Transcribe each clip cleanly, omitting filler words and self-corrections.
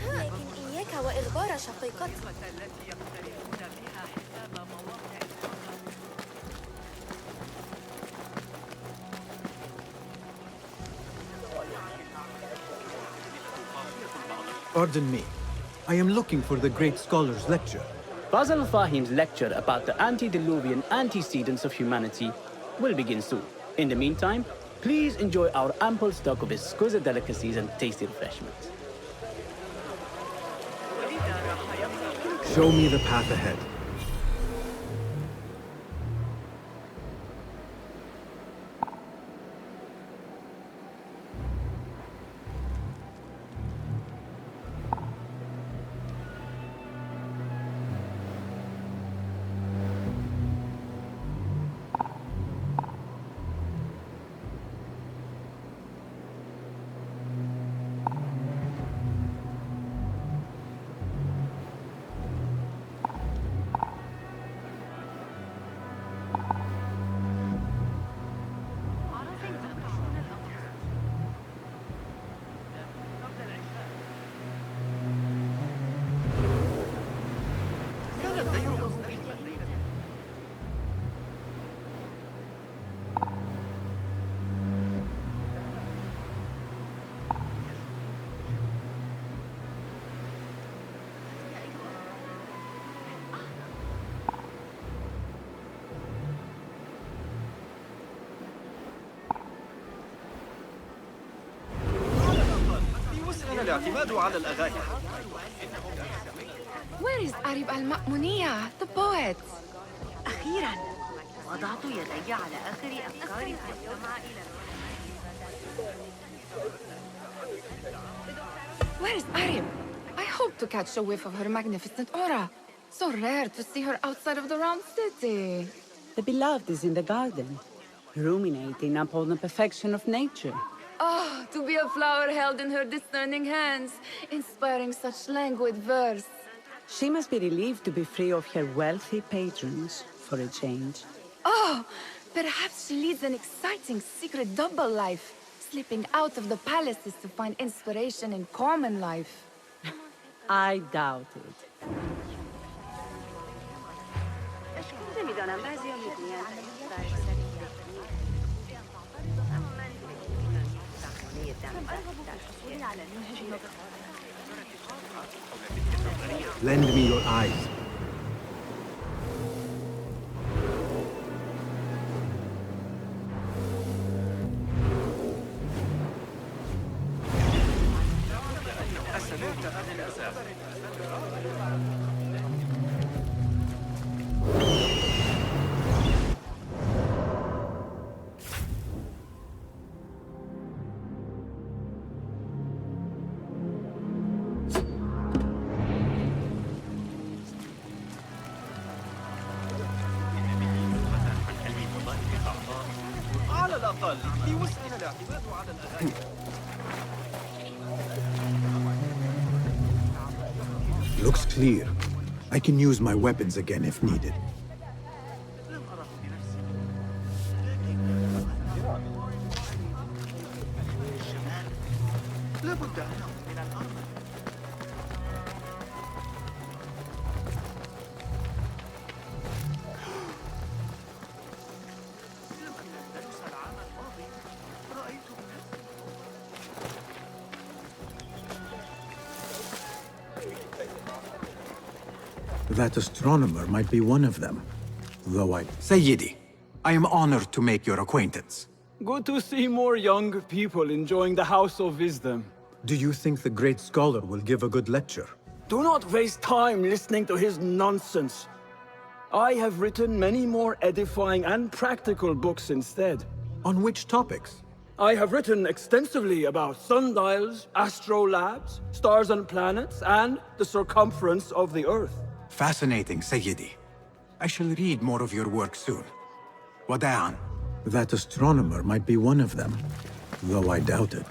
لكن إياك وإخبار شقيقتي. Pardon me. I am looking for the great scholar's lecture. Basil Fahim's lecture about the antediluvian antecedents of humanity will begin soon. In the meantime, please enjoy our ample stock of exquisite delicacies and tasty refreshments. Show me the path ahead. الاعتماد على الأغاني. Where is Arib al-Ma'muniyah, the poet? أخيراً وضعت يدي على آخر أفكاري فاستمع إلى Where is Arib? I hope to catch a whiff of her magnificent aura. So rare to see her outside of the round city. The beloved is in the garden, ruminating upon the perfection of nature. Oh, to be a flower held in her discerning hands, inspiring such languid verse. She must be relieved to be free of her wealthy patrons, for a change. Oh, perhaps she leads an exciting secret double life, slipping out of the palaces to find inspiration in common life. I doubt it. Lend me your eyes. على الأقل لوسعنا الاعتماد على الأغاني. Looks clear. I can use my weapons again if needed. لابد أن من الأرض. That astronomer might be one of them. Though Sayyidi, I am honored to make your acquaintance. Good to see more young people enjoying the House of Wisdom. Do you think the great scholar will give a good lecture? Do not waste time listening to his nonsense. I have written many more edifying and practical books instead. On which topics? I have written extensively about sundials, astrolabes, stars and planets, and the circumference of the Earth. Fascinating, Sayyidi. I shall read more of your work soon. Wada'an. That astronomer might be one of them, though I doubt it.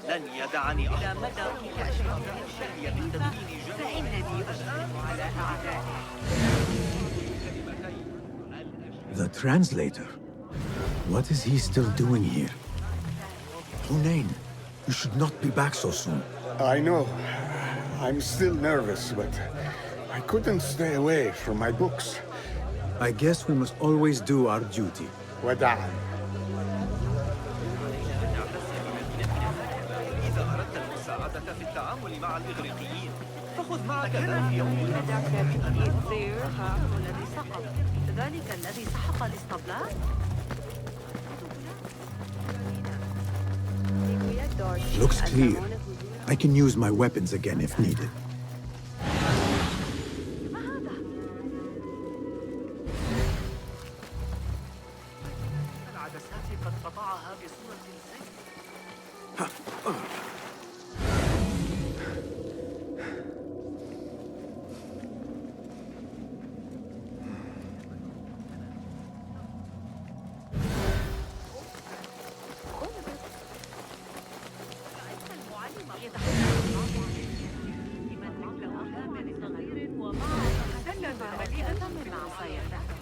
لن يدعني إلى مدى فإنني أشرف على أعدائي. The translator. What is he still doing here? Hunain, you should not be back so soon. I know. I'm still nervous, but I couldn't stay away from my books. I guess we must always do our duty. وداعا. إذا أردت المساعدة في التعامل مع الإغريقيين فخذ معك ذلك يوم الذي سقط ذلك الذي سحق الاسطبلات. Looks clear. I can use my weapons again if needed. العدسات قد قطعها بصورة زي.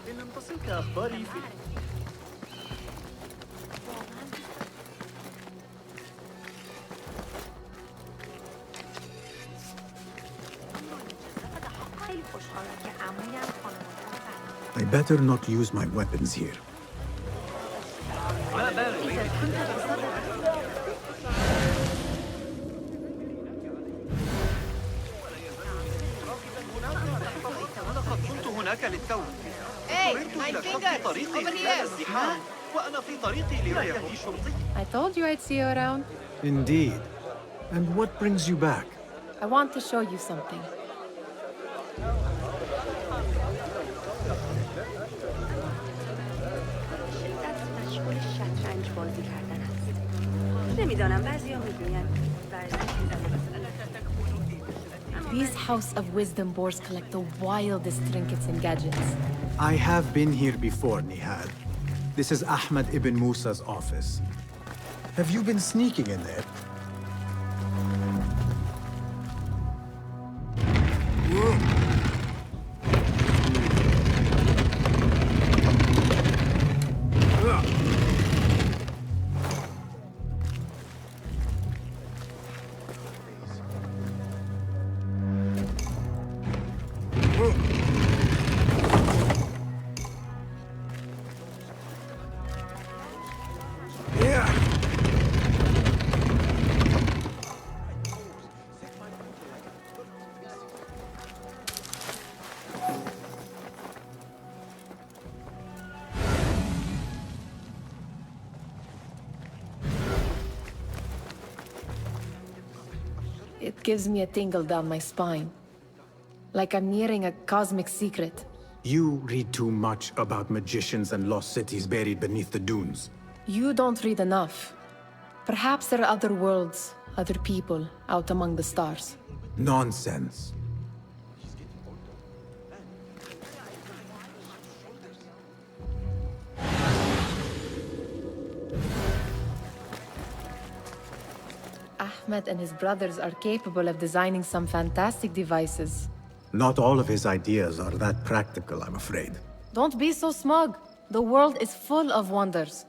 إن لم تصلك أخباري في I better not use my weapons here. ما بال ولقد كنت هناك للتو. اضطررت إلى شق طريقي خلال الزحام وأنا في طريقي لرؤية شرطي. I told you I'd see you around. Indeed. And what brings you back? I want to show you something. شطرنج بازی کردن است. نمیدانم بعضیا میگویند These House of Wisdom boars collect the wildest trinkets and gadgets. I have been here before, Nihad. This is Ahmed ibn Musa's office. Have you been sneaking in there? It gives me a tingle down my spine. Like I'm nearing a cosmic secret. You read too much about magicians and lost cities buried beneath the dunes. You don't read enough. Perhaps there are other worlds, other people, out among the stars. Nonsense. Ahmed and his brothers are capable of designing some fantastic devices. Not all of his ideas are that practical, I'm afraid. Don't be so smug. The world is full of wonders.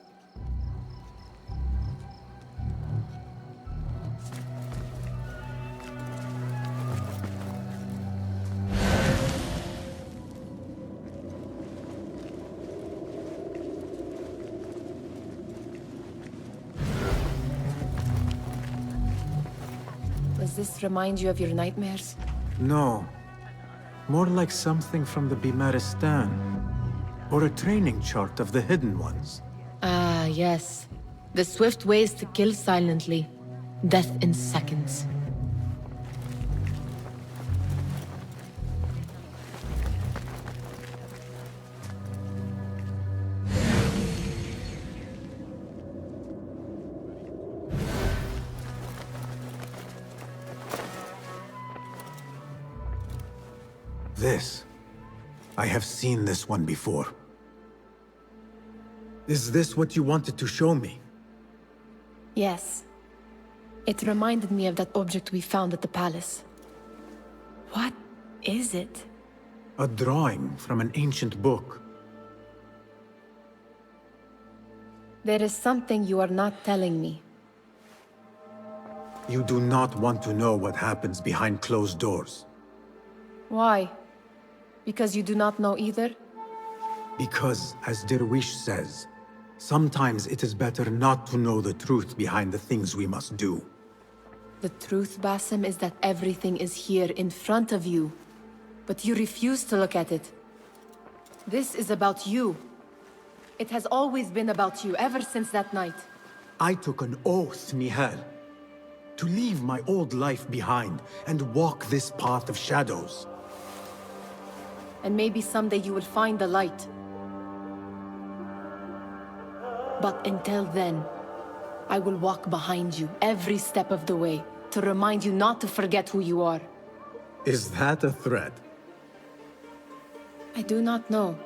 Does this remind you of your nightmares? No. More like something from the Bimaristan. Or a training chart of the Hidden Ones. Ah, yes. The swift ways to kill silently. Death in seconds. This. I have seen this one before. Is this what you wanted to show me? Yes. It reminded me of that object we found at the palace. What is it? A drawing from an ancient book. There is something you are not telling me. You do not want to know what happens behind closed doors. Why? Because you do not know either? Because, as Derwish says, sometimes it is better not to know the truth behind the things we must do. The truth, Basim, is that everything is here in front of you. But you refuse to look at it. This is about you. It has always been about you, ever since that night. I took an oath, Nihal, to leave my old life behind and walk this path of shadows. And maybe someday you will find the light. But until then, I will walk behind you every step of the way to remind you not to forget who you are. Is that a threat? I do not know.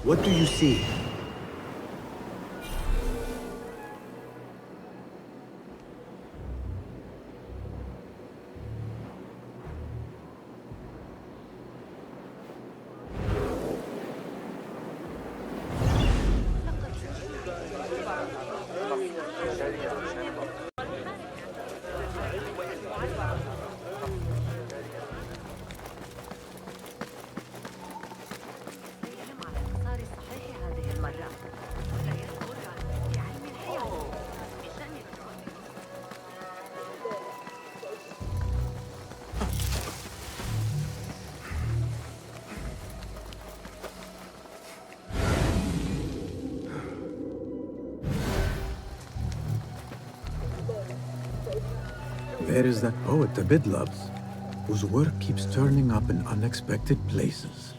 What do you see? There is that poet Abid loves, whose work keeps turning up in unexpected places.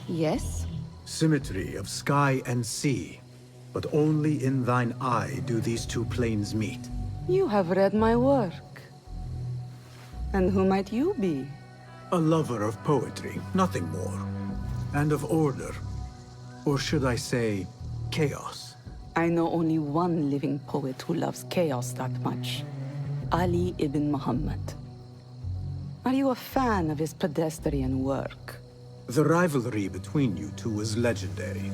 Yes? Symmetry of sky and sea, but only in thine eye do these two planes meet. You have read my work. And who might you be? A lover of poetry, nothing more. And of order. Or should I say, chaos. I know only one living poet who loves chaos that much. Ali ibn Muhammad. Are you a fan of his pedestrian work? The rivalry between you two is legendary.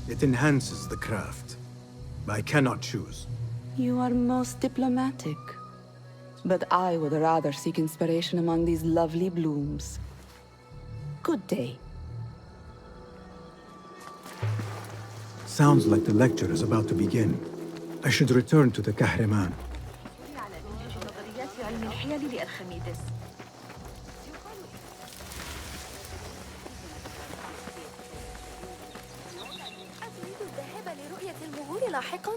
It enhances the craft. I cannot choose. You are most diplomatic. But I would rather seek inspiration among these lovely blooms. Good day. Sounds like the lecture is about to begin. I should return to the Kahraman. أتريد الذهاب لرؤية المهور لاحقاً؟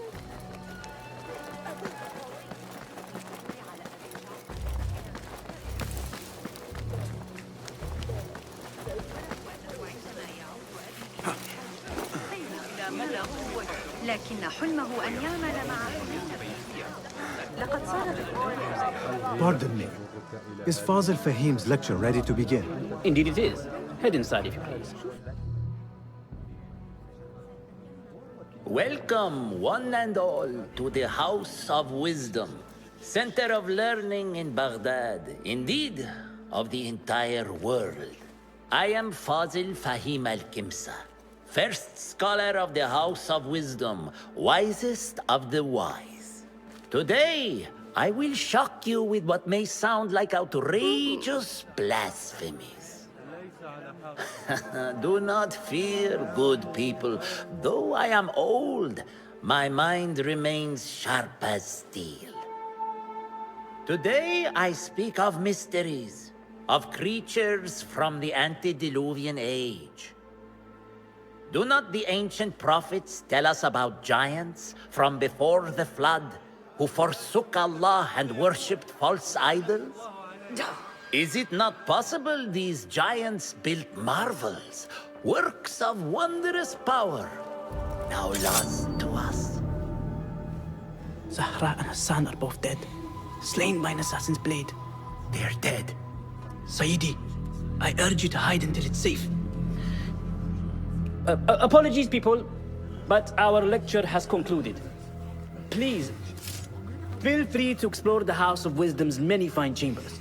لكن حلمه أن يعمل مع لقد صارت. Pardon me. Is Fazil Fahim's lecture ready to begin? Indeed it is. Head inside if you please. Welcome, one and all, to the House of Wisdom, center of learning in Baghdad, indeed, of the entire world. I am Fazil Fahim al-Kimsa, first scholar of the House of Wisdom, wisest of the wise. Today, I will shock you with what may sound like outrageous blasphemies. Do not fear, good people. Though I am old, my mind remains sharp as steel. Today I speak of mysteries, of creatures from the antediluvian age. Do not the ancient prophets tell us about giants from before the flood who forsook Allah and worshipped false idols? Is it not possible these giants built marvels, works of wondrous power, now lost to us? Zahra and Hassan are both dead, slain by an assassin's blade. They are dead. Sayyidi, I urge you to hide until it's safe. Apologies, people, but our lecture has concluded. Please, feel free to explore the House of Wisdom's many fine chambers.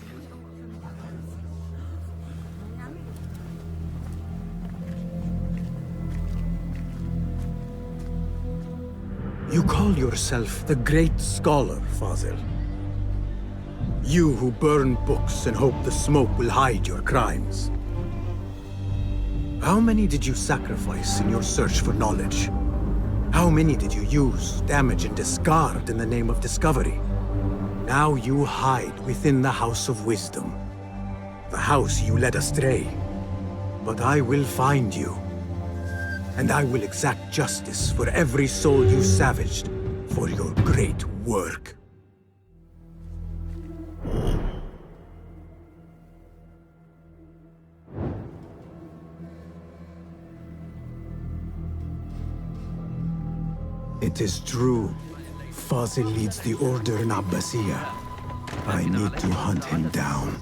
You call yourself the great scholar, Fazil. You who burn books and hope the smoke will hide your crimes. How many did you sacrifice in your search for knowledge? How many did you use, damage, and discard in the name of discovery? Now you hide within the House of Wisdom. The house you led astray. But I will find you. And I will exact justice for every soul you savaged for your great work. It is true. Fazil leads the order in Abbasiyah. I need to hunt him down.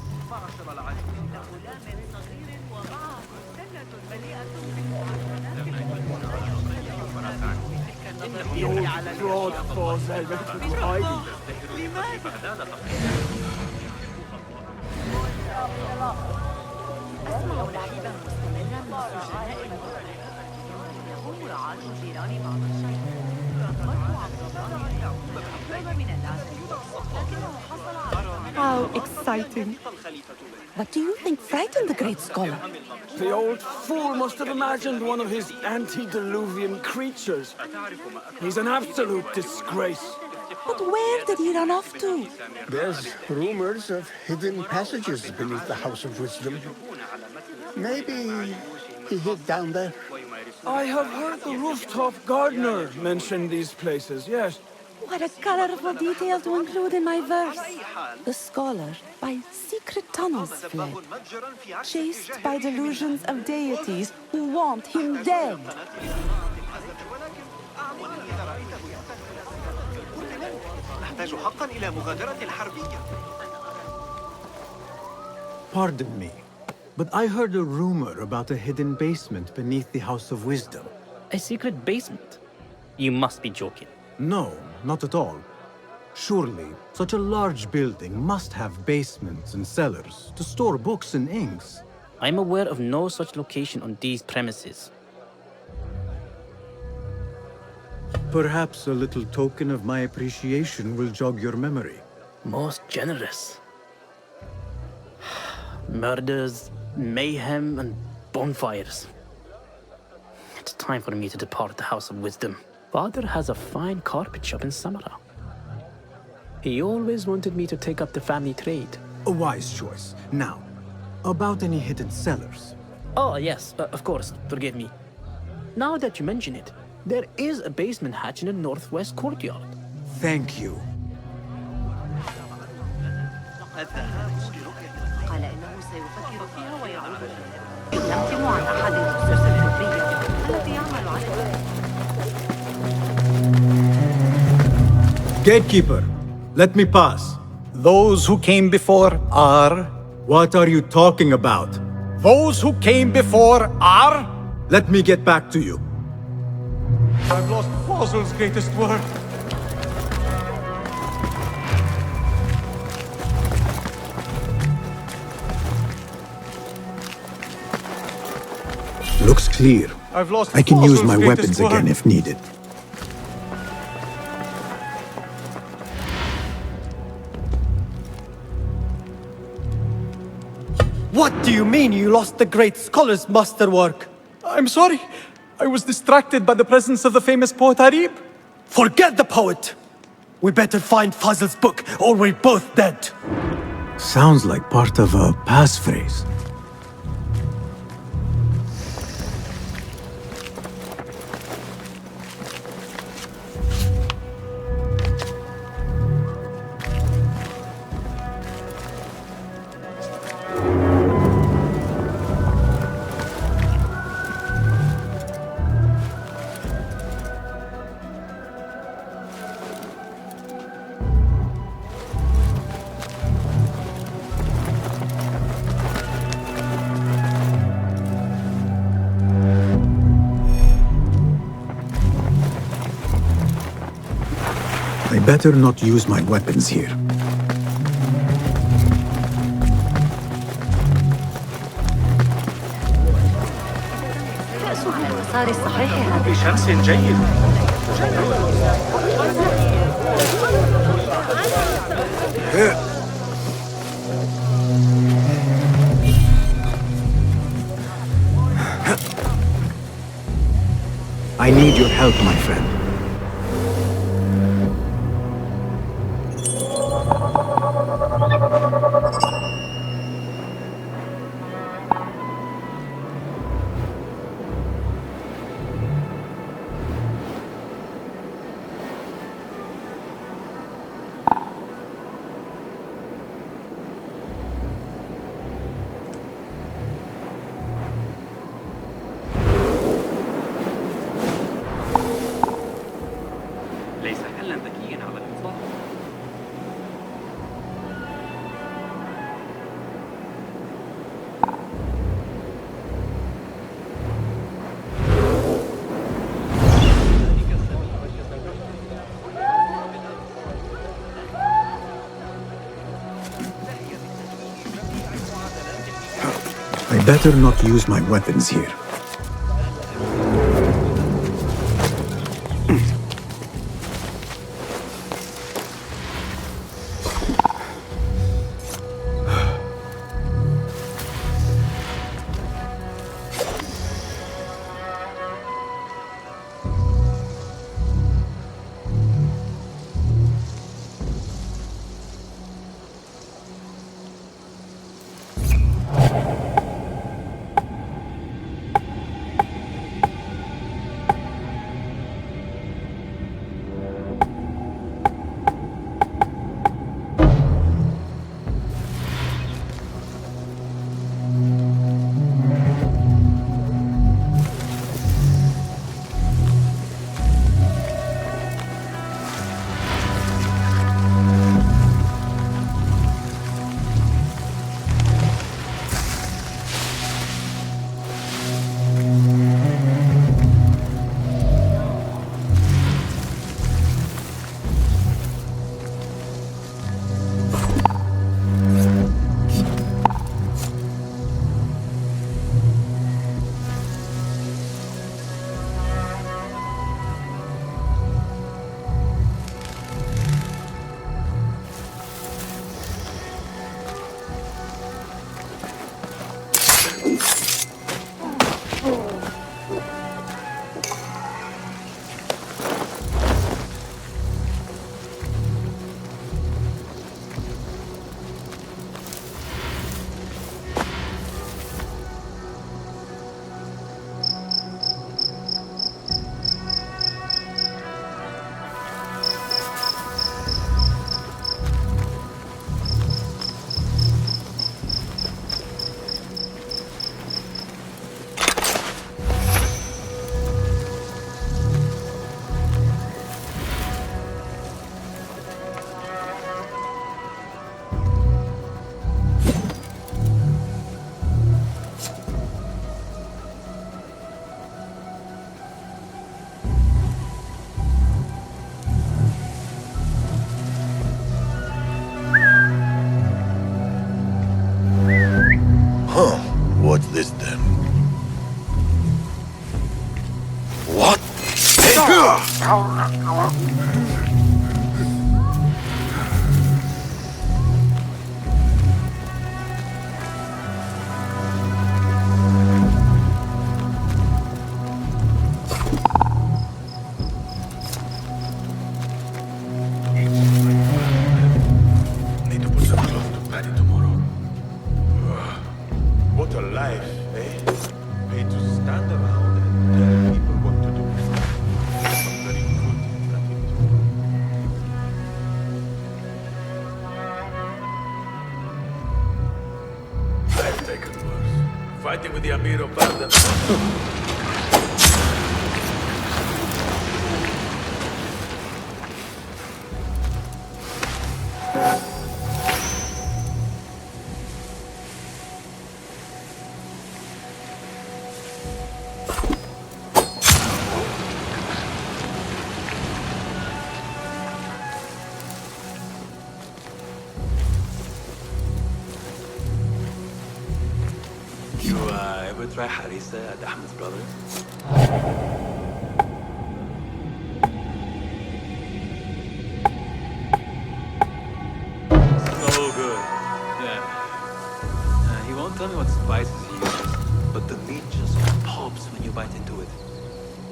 How exciting. What do you think frightened the great scholar? The old fool must have imagined one of his antediluvian creatures. He's an absolute disgrace. But where did he run off to? There's rumors of hidden passages beneath the House of Wisdom. Maybe he hid down there. I have heard the rooftop gardener mention these places, yes. What a colorful detail to include in my verse. The scholar, by secret tunnels fled, chased by delusions of deities who want him dead. Pardon me, but I heard a rumor about a hidden basement beneath the House of Wisdom. A secret basement? You must be joking. No, not at all. Surely, such a large building must have basements and cellars to store books and inks. I'm aware of no such location on these premises. Perhaps a little token of my appreciation will jog your memory. Most generous. Murders, mayhem, and bonfires. It's time for me to depart the House of Wisdom. Father has a fine carpet shop in Samara. He always wanted me to take up the family trade. A wise choice. Now, about any hidden cellars. Oh, yes, of course, forgive me. Now that you mention it, there is a basement hatch in the northwest courtyard. Thank you. قال إنه سيفكر فيها ويعود يمتم عن أحد الأسس الفكرية التي يعمل عليها. Gatekeeper, let me pass. Those who came before are... What are you talking about? Those who came before are... Let me get back to you. I've lost Fazil's greatest work. Looks clear. I've lost I can use Fazil's my greatest weapons work. again if needed. What do you mean you lost the great scholar's masterwork? I'm sorry. I was distracted by the presence of the famous poet Arib. Forget the poet! We better find Fazl's book, or we're both dead. Sounds like part of a passphrase. I better not use my weapons here. الرأس على المسار الصحيح هذا. بشمس جيد. I need your help, my friend. ليس حلا ذكيا على الإطلاق. I better not use my weapons here. What's this then? What? What a life, eh? Paid to stand around and tell people what to do. Not very good at it. I've taken worse. Fighting with the Amir of Baghdad. You ever try harissa at Ahmed's Brothers? So good. Yeah. He won't tell me what spices he uses, but the meat just pops when you bite into it.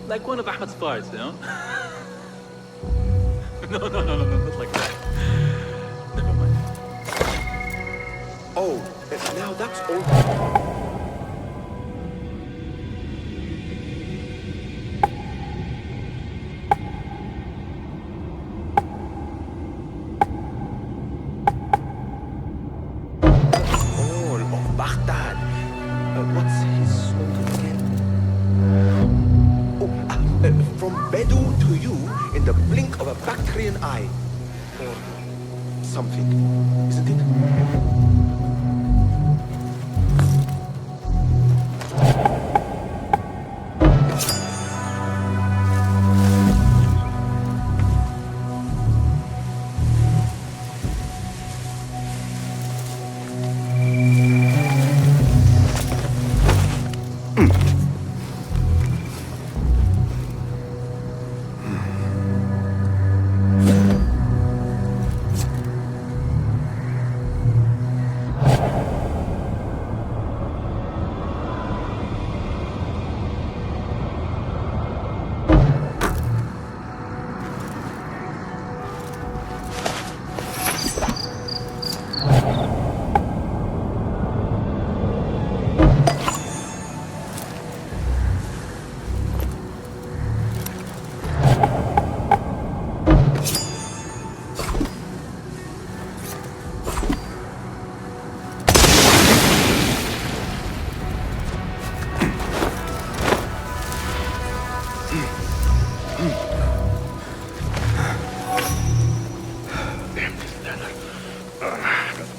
Like one of Ahmed's farts, you know? No, not like that. Never mind. Oh, now that's all. Baghdad. What's his slogan again? From Bedu to you in the blink of a Bactrian eye. Or something, isn't it?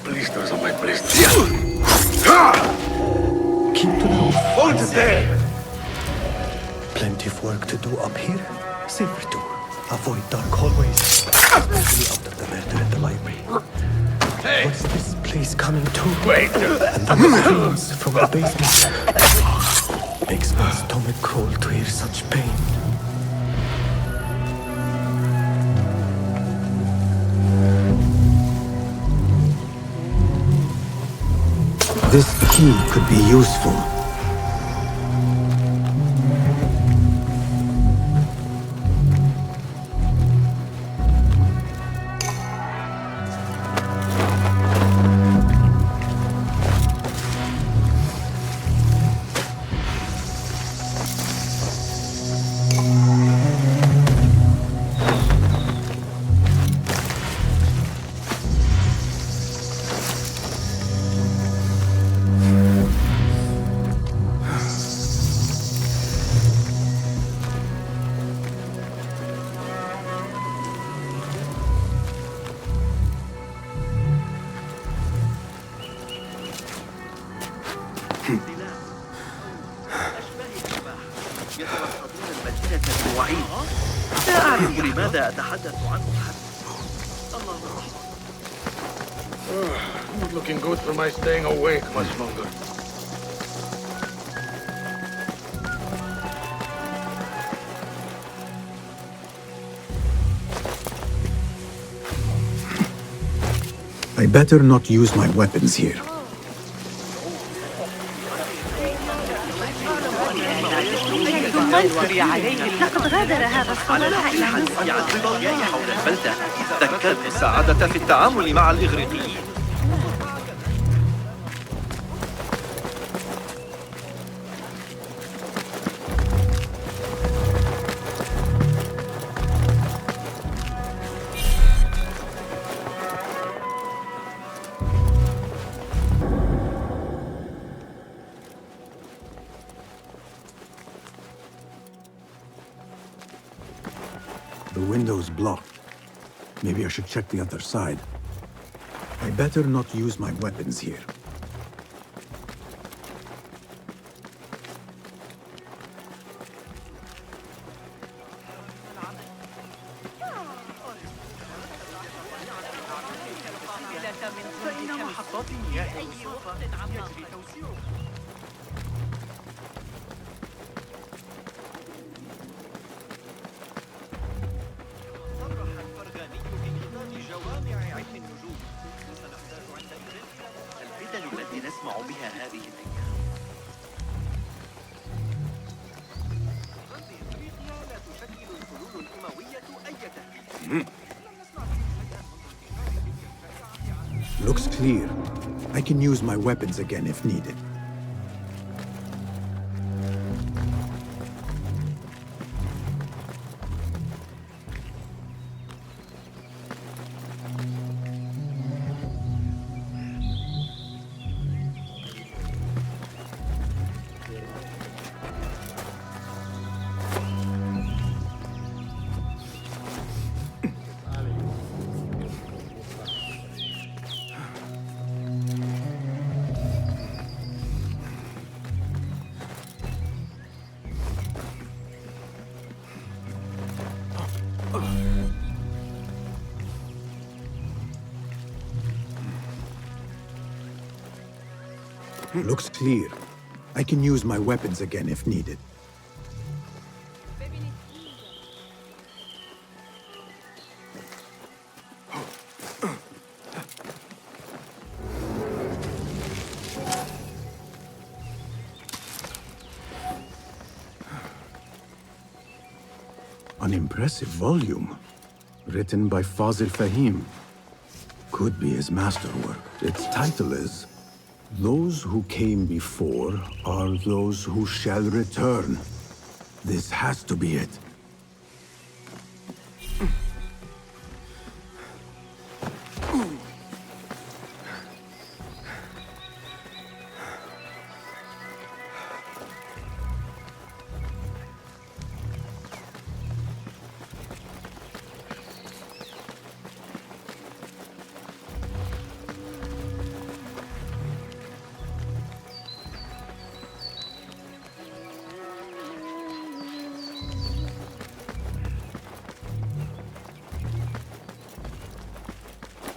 Blisters on my blisters. Keep to the roof. Hold there! Plenty of work to do up here. Safer too. Avoid dark hallways. Especially after the murder in the library. Hey! What's this place coming to? Wait! And the screams from the basement. Makes my stomach crawl to hear such pain. This key could be useful. لا أعرف لماذا أتحدث عنه حتى. Not looking good for my staying awake much longer. I better not use my weapons here. لقد غادر هذا الصباح إلى مصر. يعزل الرياح حول البلدة. ذكرت السعادة في التعامل مع الإغريقيين. window's blocked. Maybe I should check the other side. I better not use my weapons here. فإن محطات مياه المصرفة يجري توسيعها. صرح الفرغاني في كتاب جوامع علم النجوم. سنحتاج عندئذ الفتن التي نسمع بها هذه الأيام. غرب إفريقيا لا تشكل الحلول الأموية أي تهديد. Looks clear. I can use my weapons again if needed. Looks clear. I can use my weapons again if needed. An impressive volume. Written by Fazil Fahim. Could be his masterwork. Its title is Those Who Came Before Are Those Who Shall Return. This has to be it.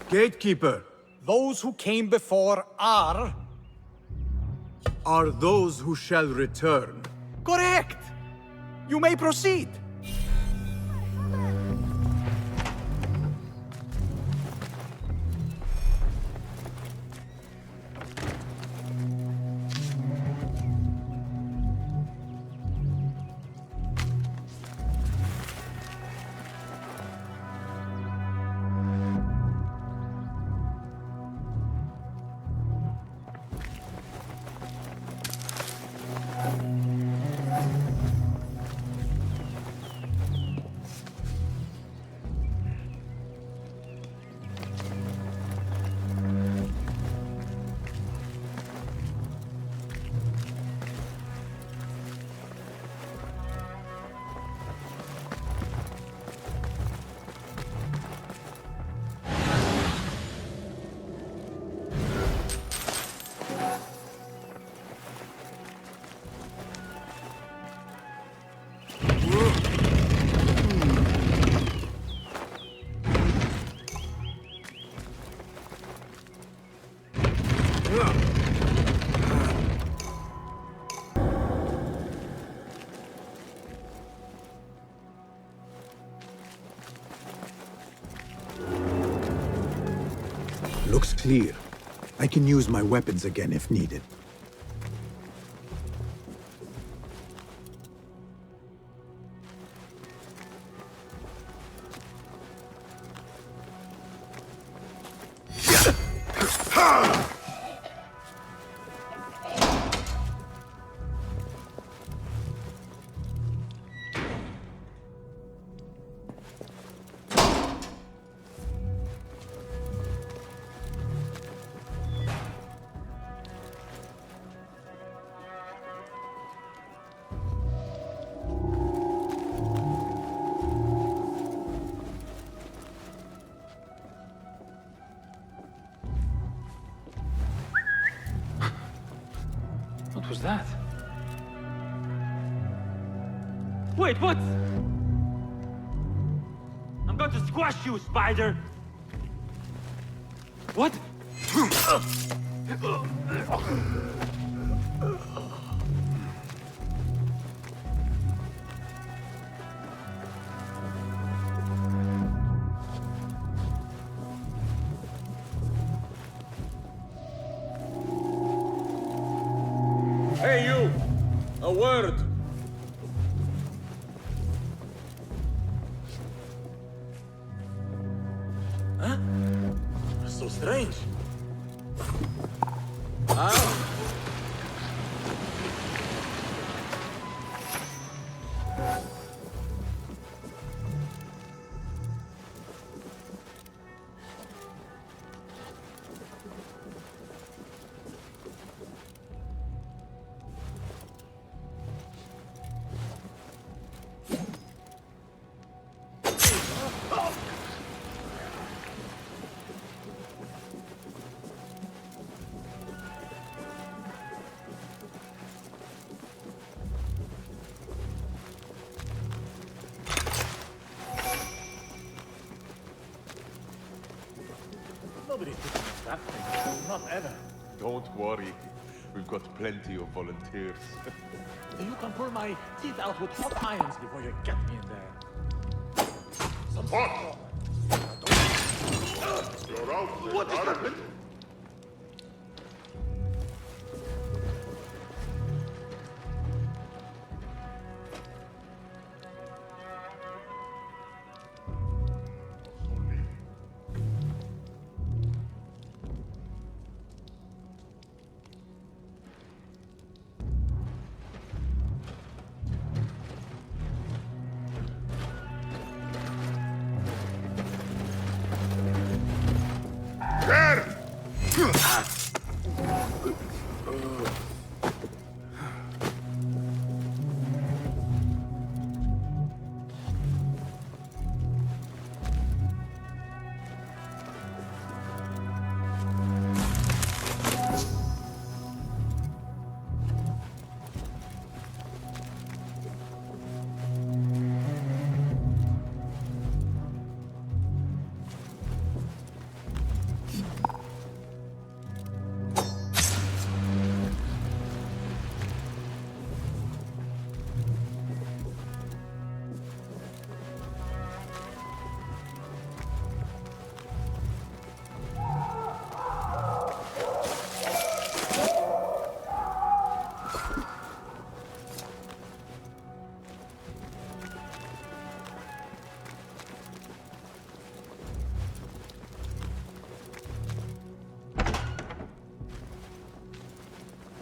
Gatekeeper, Those who came before are those who shall return. correct. You may proceed. Looks clear. I can use my weapons again if needed. What was that? Wait, what? I'm going to squash you, spider! What? Hey, you! A word! Huh? That's so strange. Ah. Nobody thinks that thing. Not ever. Don't worry. We've got plenty of volunteers. You can pull my teeth out with hot irons before you get me in there. Support! You're out. What has happened?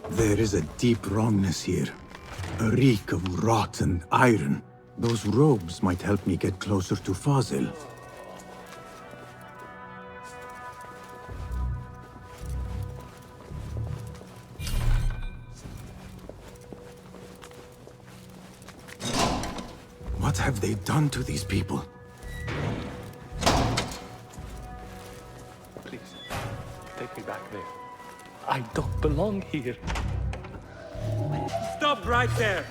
There is a deep wrongness here. A reek of rotten iron. Those robes might help me get closer to Fazil. What have they done to these people? Please, take me back there. I don't belong here. Stop right there!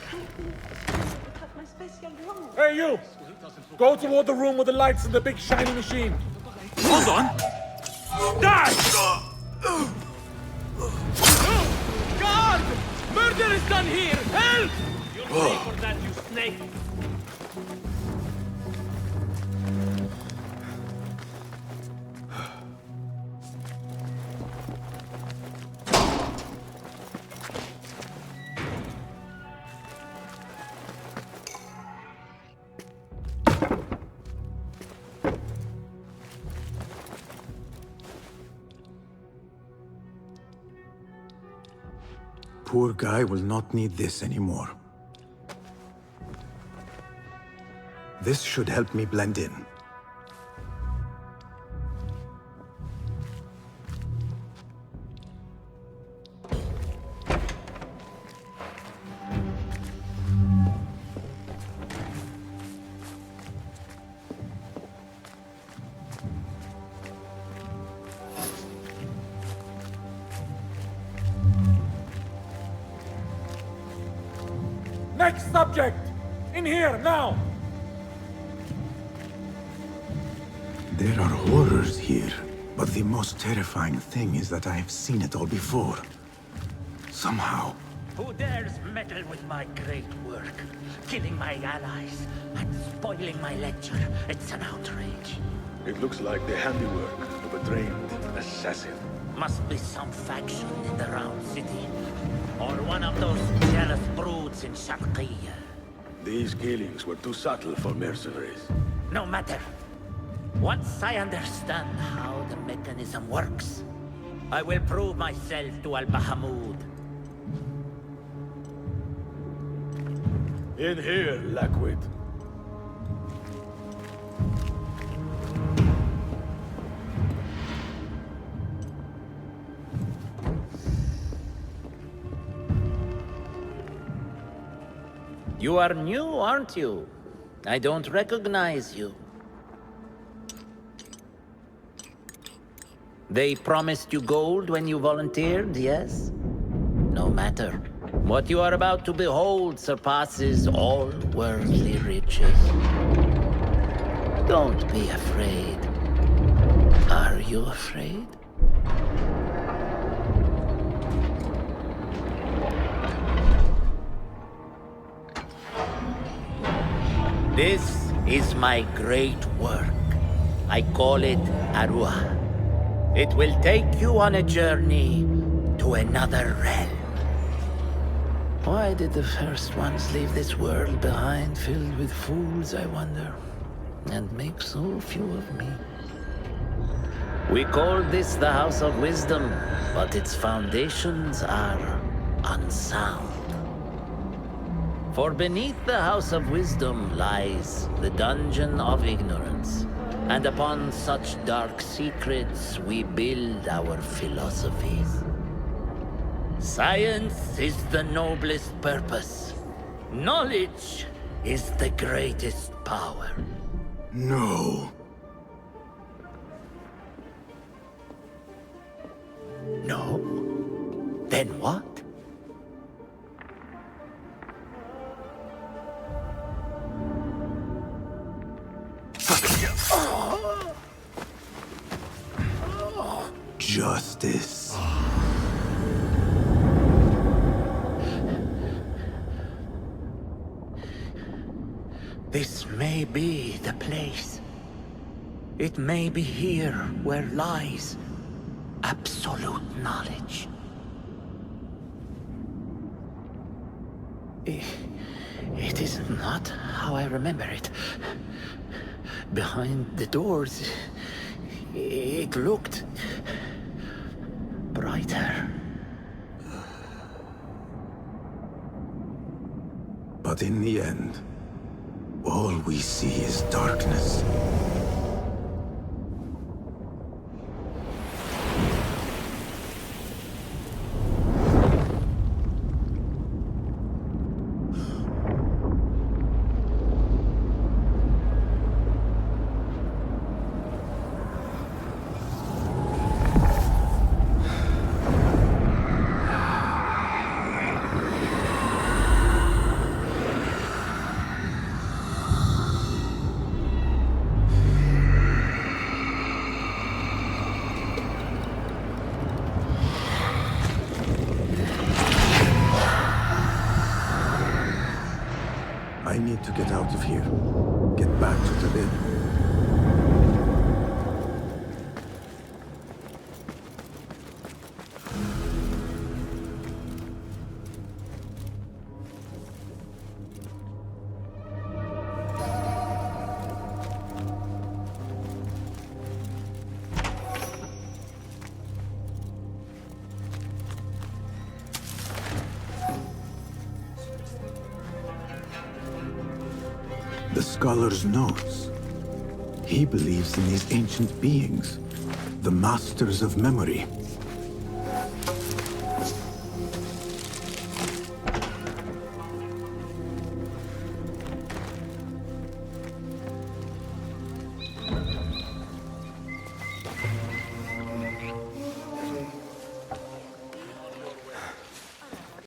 Hey, you! Go toward the room with the lights and the big shiny machine. Hold on! Die! Guard! Murder is done here! Help! You'll pay for that, you snake! Poor guy will not need this anymore. This should help me blend in. Next subject! In here, now! There are horrors here, but the most terrifying thing is that I have seen it all before. Somehow. Who dares meddle with my great work? Killing my allies and spoiling my lecture. It's an outrage. It looks like the handiwork of a trained assassin. Must be some faction in the Round City. Or one of those jealous broods in Sharqiyya. These killings were too subtle for mercenaries. No matter. Once I understand how the mechanism works, I will prove myself to Al-Bahamud. In here, Lackwit. You are new, aren't you? I don't recognize you. They promised you gold when you volunteered, yes? No matter. What you are about to behold surpasses all worldly riches. Don't be afraid. Are you afraid? This is my great work. I call it Arwah. It will take you on a journey to another realm. Why did the first ones leave this world behind, filled with fools, I wonder, and make so few of me? We call this the House of Wisdom, but its foundations are unsound. For beneath the House of Wisdom lies the Dungeon of Ignorance, and upon such dark secrets we build our philosophies. Science is the noblest purpose. Knowledge is the greatest power. No. No? Then what? Justice. This may be the place. It may be here where lies absolute knowledge. It is not how I remember it. Behind the doors, it looked brighter. But in the end, all we see is darkness. I need to get out of here. Get back to the inn. The scholar's notes. He believes in these ancient beings, the masters of memory.